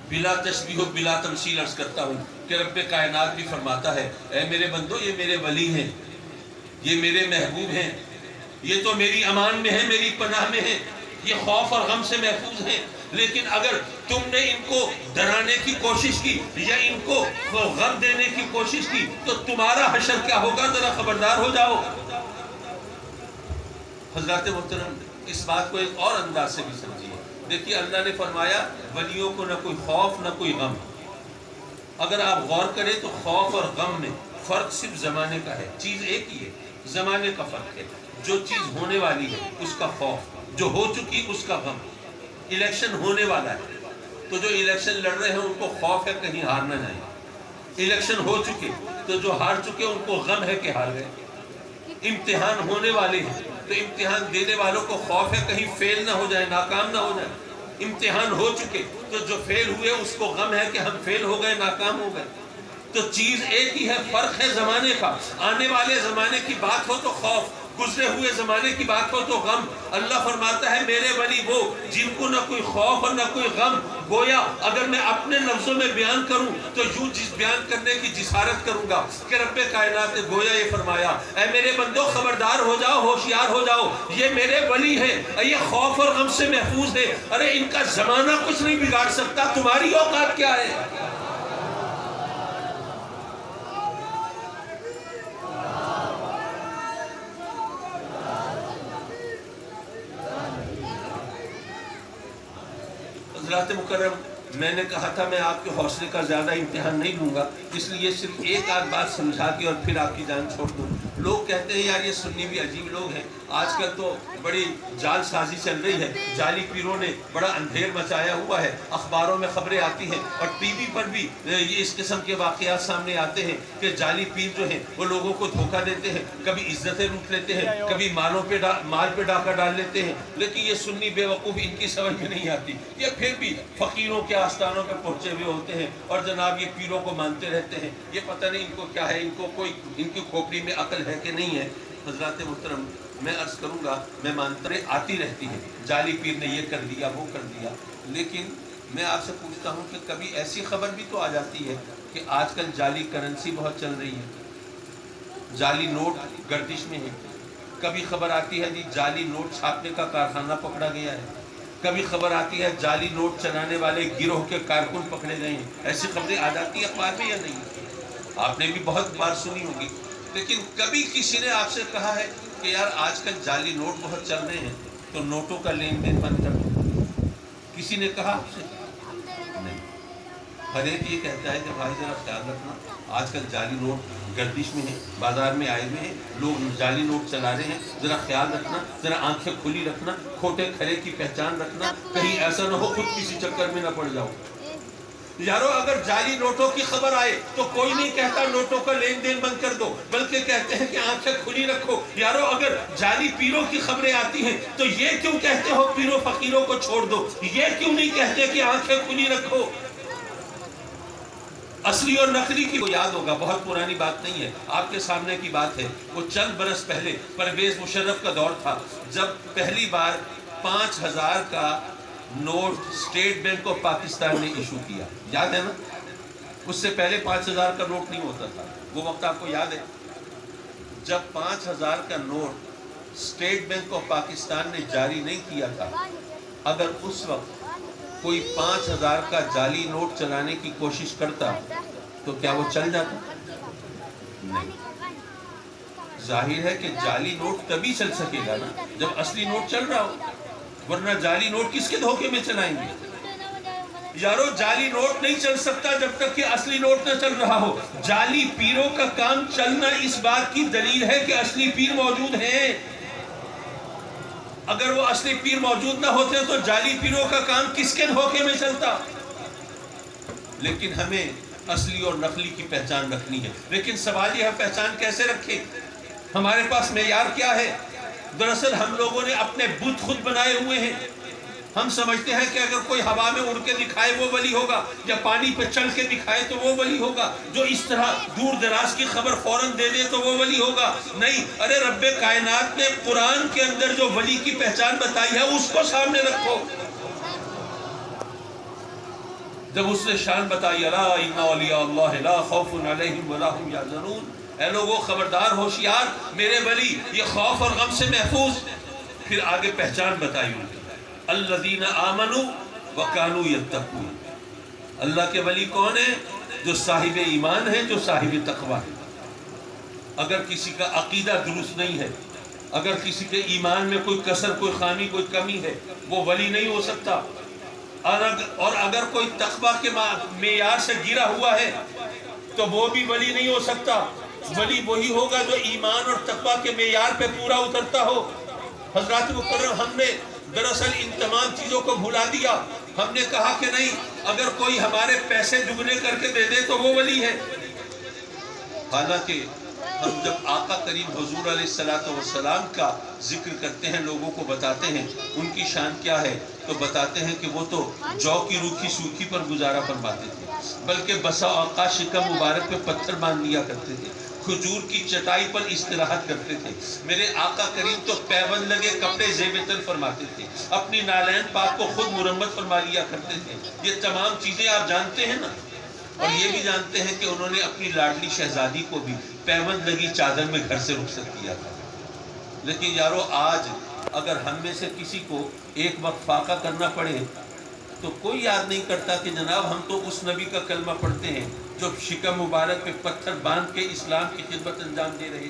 بلا تشبیہ و بلا تمثیل عرض کرتا ہوں کہ رب کائنات بھی فرماتا ہے اے میرے بندو یہ میرے ولی ہیں، یہ میرے محبوب ہیں، یہ تو میری امان میں ہیں، میری پناہ میں ہیں، یہ خوف اور غم سے محفوظ ہیں، لیکن اگر تم نے ان کو ڈرانے کی کوشش کی یا ان کو غم دینے کی کوشش کی تو تمہارا حشر کیا ہوگا، ذرا خبردار ہو جاؤ۔ حضرات محترم اس بات کو ایک اور انداز سے بھی سمجھیے۔ دیکھیے اللہ نے فرمایا ولیوں کو نہ کوئی خوف نہ کوئی غم۔ اگر آپ غور کریں تو خوف اور غم میں فرق صرف زمانے کا ہے، چیز ایک ہی ہے، زمانے کا فرق ہے۔ جو چیز ہونے والی ہے اس کا خوف، جو ہو چکی اس کا غم۔ الیکشن ہونے والا ہے تو جو الیکشن لڑ رہے ہیں ان کو خوف ہے کہیں ہار نہ جائیں، الیکشن ہو چکے تو جو ہار چکے ان کو غم ہے کہ ہار گئے۔ امتحان ہونے والے ہیں تو امتحان دینے والوں کو خوف ہے کہیں فیل نہ ہو جائے، ناکام نہ ہو جائے۔ امتحان ہو چکے تو جو فیل ہوئے اس کو غم ہے کہ ہم فیل ہو گئے، ناکام ہو گئے۔ تو چیز ایک ہی ہے، فرق ہے زمانے کا۔ آنے والے زمانے کی بات ہو تو خوف، گزرے ہوئے زمانے کی بات ہو تو غم۔ اللہ فرماتا ہے میرے ولی وہ جن کو نہ کوئی خوف اور نہ کوئی غم۔ گویا اگر میں اپنے لفظوں میں بیان کروں تو یوں جس بیان کرنے کی جسارت کروں گا کہ رب کائنات نے گویا یہ فرمایا اے میرے بندو خبردار ہو جاؤ، ہوشیار ہو جاؤ، یہ میرے ولی ہیں، یہ خوف اور غم سے محفوظ ہے۔ ارے ان کا زمانہ کچھ نہیں بگاڑ سکتا، تمہاری اوقات کیا ہے؟ حضرات مکرم میں نے کہا تھا میں آپ کے حوصلے کا زیادہ امتحان نہیں لوں گا، اس لیے صرف ایک آدھ بات سمجھا کے اور پھر آپ کی جان چھوڑ دوں۔ لوگ کہتے ہیں یار یہ سنی بھی عجیب لوگ ہیں، آج کل تو بڑی جال سازی چل رہی ہے، جعلی پیروں نے بڑا اندھیر مچایا ہوا ہے، اخباروں میں خبریں آتی ہیں اور ٹی وی پر بھی یہ اس قسم کے واقعات سامنے آتے ہیں کہ جعلی پیر جو ہیں وہ لوگوں کو دھوکہ دیتے ہیں، کبھی عزتیں لوٹ لیتے ہیں، کبھی مال پہ ڈاکہ ڈال لیتے ہیں۔ لیکن یہ سنی بے وقوف ان کی سمجھ میں نہیں آتی، یہ پھر بھی فقیروں کے آستانوں پہ پہنچے ہوئے ہوتے ہیں اور جناب یہ پیروں کو مانتے رہتے ہیں۔ یہ پتہ نہیں ان کو کیا ہے، ان کی کھوپڑی میں عقل ہے کہ نہیں ہے۔ حضرات محترم میں عرض کروں گا، میں مانتریں آتی رہتی ہیں، جعلی پیر نے یہ کر دیا وہ کر دیا، لیکن میں آپ سے پوچھتا ہوں کہ کبھی ایسی خبر بھی تو آ جاتی ہے کہ آج کل جعلی کرنسی بہت چل رہی ہے، جعلی نوٹ گردش میں ہے۔ کبھی خبر آتی ہے جی جعلی نوٹ چھاپنے کا کارخانہ پکڑا گیا ہے، کبھی خبر آتی ہے جعلی نوٹ چلانے والے گروہ کے کارکن پکڑے گئے ہیں۔ ایسی خبریں آ جاتی ہیں اخبار میں یا نہیں؟ آپ نے بھی بہت بار سنی ہوگی، لیکن کبھی کسی نے آپ سے کہا ہے کہ یار آج کل جعلی نوٹ بہت چل رہے ہیں تو نوٹوں کا لین دین بند کر دو؟ کسی نے کہا آپ سے؟ نہیں۔ ہر ایک یہ کہتا ہے کہ بھائی ذرا خیال رکھنا، آج کل جعلی نوٹ گردش میں ہیں، بازار میں آئے ہوئے ہیں، لوگ جعلی نوٹ چلا رہے ہیں، ذرا خیال رکھنا، ذرا آنکھیں کھلی رکھنا، کھوٹے کھرے کی پہچان رکھنا، کہیں ایسا نہ ہو خود کسی چکر میں نہ پڑ جاؤ۔ یارو اگر جعلی نوٹوں کی خبر آئے تو کوئی نہیں کہتا نوٹوں کا لین دین بند کر دو، بلکہ کہتے ہیں کہ آنکھیں کھلی رکھو۔ یارو اگر جعلی پیروں کی خبریں آتی ہیں تو یہ کیوں کہتے ہو پیروں فقیروں کو چھوڑ دو؟ یہ کیوں نہیں کہتے کہ آنکھیں کھلی رکھو؟ اصلی اور نقلی کی کو یاد ہوگا، بہت پرانی بات نہیں ہے، آپ کے سامنے کی بات ہے۔ وہ چند برس پہلے پرویز مشرف کا دور تھا جب پہلی بار 5000 کا note state bank of Pakistan نے ایشو کیا، یاد ہے نا؟ اس سے پہلے 5000 کا نوٹ نہیں ہوتا تھا، وہ وقت آپ کو یاد ہے؟ جب 5000 کا note state bank of Pakistan نے جاری نہیں کیا تھا، اگر اس وقت کوئی 5000 کا جعلی نوٹ چلانے کی کوشش کرتا تو کیا وہ چل جاتا؟ نہیں۔ ظاہر ہے کہ جعلی نوٹ تبھی چل سکے گا نا جب اصلی نوٹ چل رہا ہو، ورنہ جعلی نوٹ کس کے دھوکے میں چلائیں گے؟ یارو جعلی نوٹ نہیں چل سکتا جب تک کہ اصلی نوٹ نہ چل رہا ہو۔ جعلی پیروں کا کام چلنا اس بات کی دلیل ہے کہ اصلی پیر موجود ہیں۔ اگر وہ اصلی پیر موجود نہ ہوتے تو جعلی پیروں کا کام کس کے دھوکے میں چلتا؟ لیکن ہمیں اصلی اور نقلی کی پہچان رکھنی ہے، لیکن سوال یہ ہے پہچان کیسے رکھیں؟ ہمارے پاس معیار کیا ہے؟ دراصل ہم لوگوں نے اپنے بت خود بنائے ہوئے ہیں۔ ہم سمجھتے ہیں کہ اگر کوئی ہوا میں اڑ کے دکھائے وہ ولی ہوگا، یا پانی پہ چل کے دکھائے تو وہ ولی ہوگا، جو اس طرح دور دراز کی خبر فوراً دے دے تو وہ ولی ہوگا۔ نہیں، ارے رب کائنات نے قرآن کے اندر جو ولی کی پہچان بتائی ہے اس کو سامنے رکھو۔ جب اس نے شان بتائی الا ان اولیاء اللہ لا خوف علیہم ولا هم یحزنون، اے لوگو خبردار ہوشیار، میرے ولی یہ خوف اور غم سے محفوظ۔ پھر آگے پہچان بتائی ان کی، الذین آمنوا وکانوا یتقون، اللہ کے ولی کون ہیں؟ جو صاحب ایمان ہے، جو صاحب تقوی ہے۔ اگر کسی کا عقیدہ درست نہیں ہے، اگر کسی کے ایمان میں کوئی کسر، کوئی خامی، کوئی کمی ہے، وہ ولی نہیں ہو سکتا۔ اور اگر کوئی تقوی کے معیار سے گرا ہوا ہے تو وہ بھی ولی نہیں ہو سکتا۔ ولی وہی ہوگا جو ایمان اور تقوی کے معیار پہ پورا اترتا ہو۔ حضرات مکرم، ہم نے دراصل ان تمام چیزوں کو بھلا دیا۔ ہم نے کہا کہ نہیں، اگر کوئی ہمارے پیسے دگنے کر کے دے دے تو وہ ولی ہے۔ حالانکہ ہم جب آقا کریم حضور علیہ السلام کا ذکر کرتے ہیں، لوگوں کو بتاتے ہیں ان کی شان کیا ہے، تو بتاتے ہیں کہ وہ تو جو کی روکھی سوکھی پر گزارا فرماتے تھے، بلکہ بسا اوقات شکم مبارک پہ پتھر باندھ لیا کرتے تھے، کھجور کی چٹائی پر استراحت کرتے تھے۔ میرے آقا کریم تو پیوند لگے کپڑے زیب تن فرماتے تھے، اپنی نالین پاک کو خود مرمت فرما لیا کرتے تھے۔ یہ تمام چیزیں آپ جانتے ہیں نا، اور یہ بھی جانتے ہیں کہ انہوں نے اپنی لاڈلی شہزادی کو بھی پیوند لگی چادر میں گھر سے رخصت کیا تھا۔ لیکن یارو، آج اگر ہم میں سے کسی کو ایک وقت فاقہ کرنا پڑے تو کوئی یاد نہیں کرتا کہ جناب ہم تو اس نبی کا کلمہ پڑھتے ہیں جو شکم مبارک پہ پتھر باندھ کے اسلام کی خدمت انجام دے رہے۔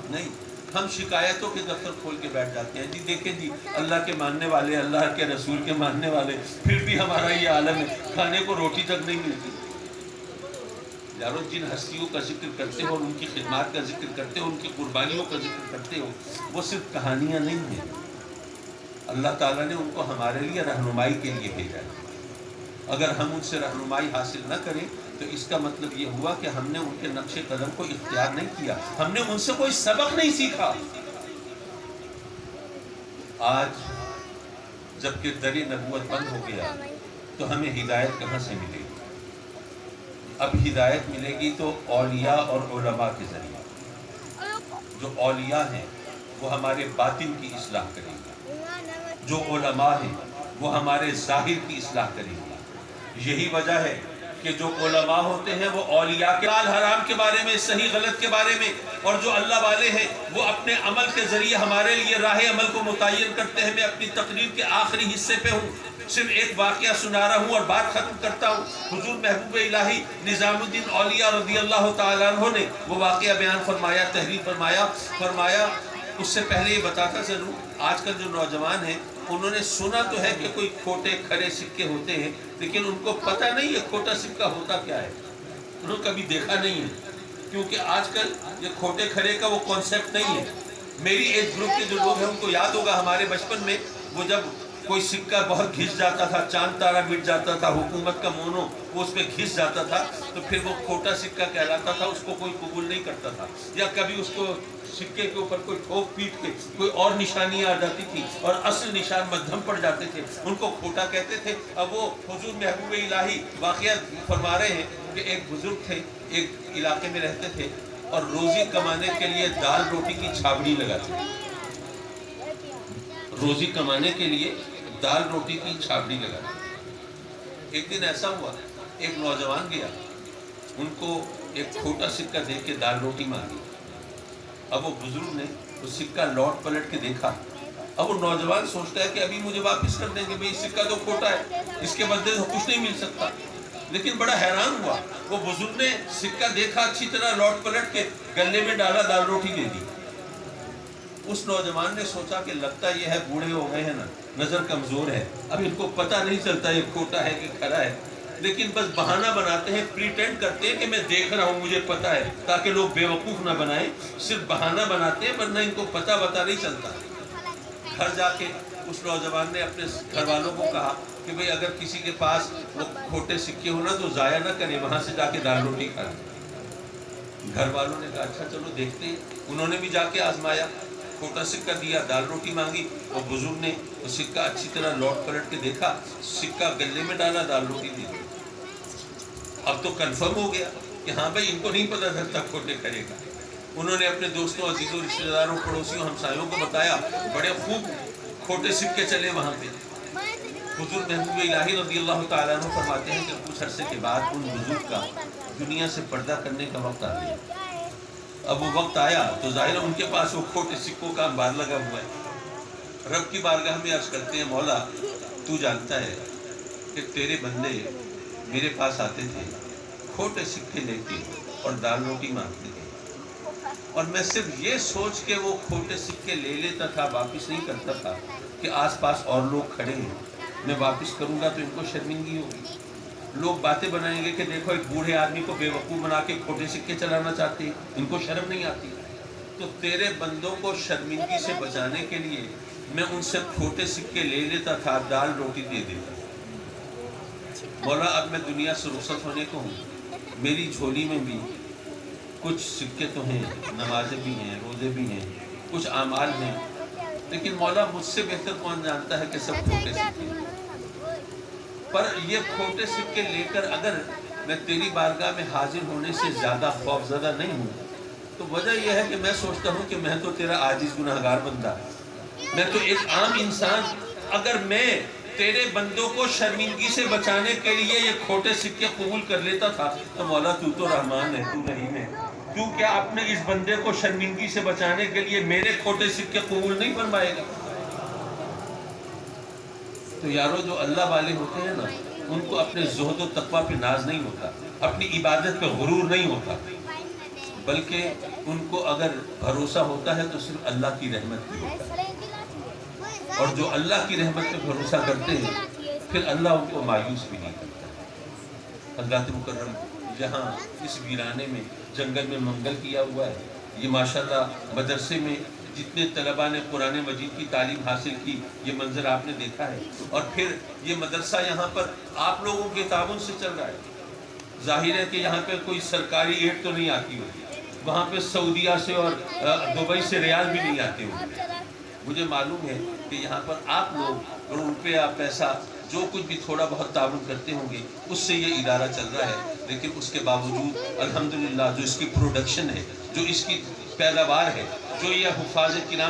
نہیں، ہم شکایتوں کے دفتر کھول کے بیٹھ جاتے ہیں، جی دیکھیں جی اللہ کے ماننے والے، اللہ کے رسول کے ماننے والے، پھر بھی ہمارا یہ عالم ہے، کھانے کو روٹی تک نہیں ملتی۔ یارو، جن ہستیوں کا ذکر کرتے ہو اور ان کی خدمات کا ذکر کرتے ہو، ان کی قربانیوں کا ذکر کرتے ہو، وہ صرف کہانیاں نہیں ہیں۔ اللہ تعالیٰ نے ان کو ہمارے لیے رہنمائی کے لیے بھیجا ہے۔ اگر ہم ان سے رہنمائی حاصل نہ کریں تو اس کا مطلب یہ ہوا کہ ہم نے ان کے نقش قدم کو اختیار نہیں کیا، ہم نے ان سے کوئی سبق نہیں سیکھا۔ آج جب کہ در نبوت بند ہو گیا تو ہمیں ہدایت کہاں سے ملے گی؟ اب ہدایت ملے گی تو اولیاء اور علماء کے ذریعے۔ جو اولیاء ہیں وہ ہمارے باطن کی اصلاح کریں گے، جو علماء ہیں وہ ہمارے ظاہر کی اصلاح کریں گے۔ یہی وجہ ہے کہ جو علماء ہوتے ہیں وہ اولیاء کے حلال حرام کے بارے میں، صحیح غلط کے بارے میں، اور جو اللہ والے ہیں وہ اپنے عمل کے ذریعے ہمارے لیے راہ عمل کو متعین کرتے ہیں۔ میں اپنی تقریر کے آخری حصے پہ ہوں، صرف ایک واقعہ سنا رہا ہوں اور بات ختم کرتا ہوں۔ حضور محبوب الہی نظام الدین اولیاء رضی اللہ تعالیٰ عنہ نے وہ واقعہ بیان فرمایا، تحریر فرمایا۔ اس سے پہلے یہ بتاتا ضرور، آج کل جو نوجوان ہیں انہوں نے سنا تو ہے کہ کوئی کھوٹے کھڑے سکے ہوتے ہیں، لیکن ان کو پتہ نہیں ہے کھوٹا سکہ ہوتا کیا ہے، انہوں نے کبھی دیکھا نہیں ہے، کیونکہ آج کل یہ کھوٹے کھڑے کا وہ کانسیپٹ نہیں ہے۔ میری ایج گروپ کے جو لوگ ہیں ان کو یاد ہوگا ہمارے بچپن میں وہ جب کوئی سکہ بہت گھس جاتا تھا، چاند تارا مٹ جاتا تھا، حکومت کا مونو وہ اس پہ گھس جاتا تھا تو پھر وہ کھوٹا سکہ کہلاتا تھا، اس کو کوئی قبول نہیں کرتا تھا، یا کبھی اس کو سکے کے اوپر کوئی ٹھوک پیٹ کے کوئی اور نشانی آ جاتی تھی اور اصل نشان مدھم پڑ جاتے تھے، ان کو کھوٹا کہتے تھے۔ اب وہ حضور محبوب الہی واقعہ فرما رہے ہیں کہ ایک بزرگ تھے، ایک علاقے میں رہتے تھے اور روزی کمانے کے لیے دال روٹی کی چھاوڑی لگاتے تھے، روزی کمانے کے لیے دال روٹی کی چھاوڑی لگاتے تھے۔ ایک دن ایسا ہوا، ایک نوجوان گیا، ان کو ایک کھوٹا سکہ دے کے دال روٹی مانگی۔ اب وہ بزرگ نے وہ سکہ لوٹ پلٹ کے دیکھا، اب وہ نوجوان سوچتا ہے کہ ابھی مجھے واپس کر دیں گے، بھئی سکہ تو کھوٹا ہے، اس کے بدلے تو کچھ نہیں مل سکتا۔ لیکن بڑا حیران ہوا، وہ بزرگ نے سکہ دیکھا، اچھی طرح لوٹ پلٹ کے گلے میں ڈالا، دال روٹی دے دی۔ اس نوجوان نے سوچا کہ لگتا یہ ہے بوڑھے ہو گئے ہیں نا، نظر کمزور ہے، اب ان کو پتہ نہیں چلتا یہ کھوٹا ہے کہ کھرا ہے، لیکن بس بہانہ بناتے ہیں، پریٹینڈ کرتے ہیں کہ میں دیکھ رہا ہوں، مجھے پتہ ہے، تاکہ لوگ بیوقوف نہ بنائیں، صرف بہانہ بناتے ہیں ورنہ ان کو پتہ نہیں چلتا۔ گھر جا کے اس نوجوان نے اپنے گھر والوں کو کہا کہ بھئی اگر کسی کے پاس وہ کھوٹے سکے ہونا تو ضائع نہ کریں، وہاں سے جا کے دال روٹی کھائیں۔ گھر والوں نے کہا اچھا چلو دیکھتے ہیں، انہوں نے بھی جا کے آزمایا، کھوٹا سکہ دیا، دال روٹی مانگی، اور بزرگ نے وہ سکہ اچھی طرح لوٹ پلٹ کے دیکھا، سکہ گلے میں ڈالا، دال روٹی دی۔ اب تو کنفرم ہو گیا کہ ہاں بھائی ان کو نہیں پتہ چلتا کھوٹے کھڑے کا۔ انہوں نے اپنے دوستوں، عزیزوں، رشتہ داروں، پڑوسیوں، ہمسایوں کو بتایا، بڑے خوب کھوٹے سکے چلے وہاں پہ۔ حضور محبوب الہی رضی اللہ تعالیٰ عنہ فرماتے ہیں کہ کچھ عرصے کے بعد ان بزرگ کا دنیا سے پردہ کرنے کا وقت آ گیا۔ اب وہ وقت آیا تو ظاہر ان کے پاس وہ کھوٹے سکوں کا انبار لگا ہوا ہے۔ رب کی بارگاہ میں عرض کرتے ہیں مولا تو جانتا ہے کہ تیرے بندے میرے پاس آتے تھے کھوٹے سکے لے کے اور دال روٹی مانگتے تھے، اور میں صرف یہ سوچ کے وہ کھوٹے سکے لے لیتا تھا، واپس نہیں کرتا تھا کہ آس پاس اور لوگ کھڑے ہیں، میں واپس کروں گا تو ان کو شرمندگی ہوگی، لوگ باتیں بنائیں گے کہ دیکھو ایک بوڑھے آدمی کو بے وقوف بنا کے کھوٹے سکے چلانا چاہتے ہیں، ان کو شرم نہیں آتی۔ تو تیرے بندوں کو شرمندگی سے بچانے کے لیے میں ان سے کھوٹے سکے لے لیتا تھا، دال روٹی دے دیتا تھا۔ مولا اب میں دنیا سے رخصت ہونے کو ہوں، میری جھولی میں بھی کچھ سکے تو ہیں، نمازیں بھی ہیں، روزے بھی ہیں، کچھ اعمال ہیں، لیکن مولا مجھ سے بہتر کون جانتا ہے کہ سب کھوٹے سکے ہیں۔ پر یہ کھوٹے سکے لے کر اگر میں تیری بارگاہ میں حاضر ہونے سے زیادہ خوف زدہ نہیں ہوں تو وجہ یہ ہے کہ میں سوچتا ہوں کہ میں تو تیرا عاجز گناہگار بندہ، میں تو ایک عام انسان، اگر میں تیرے بندوں کو شرمندگی سے بچانے کے لیے یہ کھوٹے سکے قبول کر لیتا تھا تو مولا تو تو رحمان ہے، تو رحیم ہے، تو کیا اپنے اس بندے کو شرمندگی سے بچانے کے لیے میرے کھوٹے سکے قبول نہیں فرمائے گا؟ تو یارو جو اللہ والے ہوتے ہیں نا، ان کو اپنے زہد و تقوی پہ ناز نہیں ہوتا، اپنی عبادت پہ غرور نہیں ہوتا، بلکہ ان کو اگر بھروسہ ہوتا ہے تو صرف اللہ کی رحمت پہ ہوتا ہے، اور جو اللہ کی رحمت پہ بھروسہ کرتے ہیں پھر اللہ ان کو مایوس بھی نہیں کرتا۔ حضرات مکرم، جہاں اس ویرانے میں جنگل میں منگل کیا ہوا ہے، یہ ماشاءاللہ مدرسے میں جتنے طلباء نے قرآن مجید کی تعلیم حاصل کی، یہ منظر آپ نے دیکھا ہے، اور پھر یہ مدرسہ یہاں پر آپ لوگوں کے تعاون سے چل رہا ہے۔ ظاہر ہے کہ یہاں پہ کوئی سرکاری ایڈ تو نہیں آتی ہوگی، وہاں پہ سعودیہ سے اور دبئی سے ریال بھی نہیں آتے ہوگی۔ مجھے معلوم ہے کہ یہاں پر آپ لوگ روپیہ پیسہ جو کچھ بھی تھوڑا بہت تعاون کرتے ہوں گے اس سے یہ ادارہ چل رہا ہے، لیکن اس کے باوجود الحمدللہ جو اس کی پروڈکشن ہے، جو اس کی پیداوار ہے، جو یہ حفاظ کرام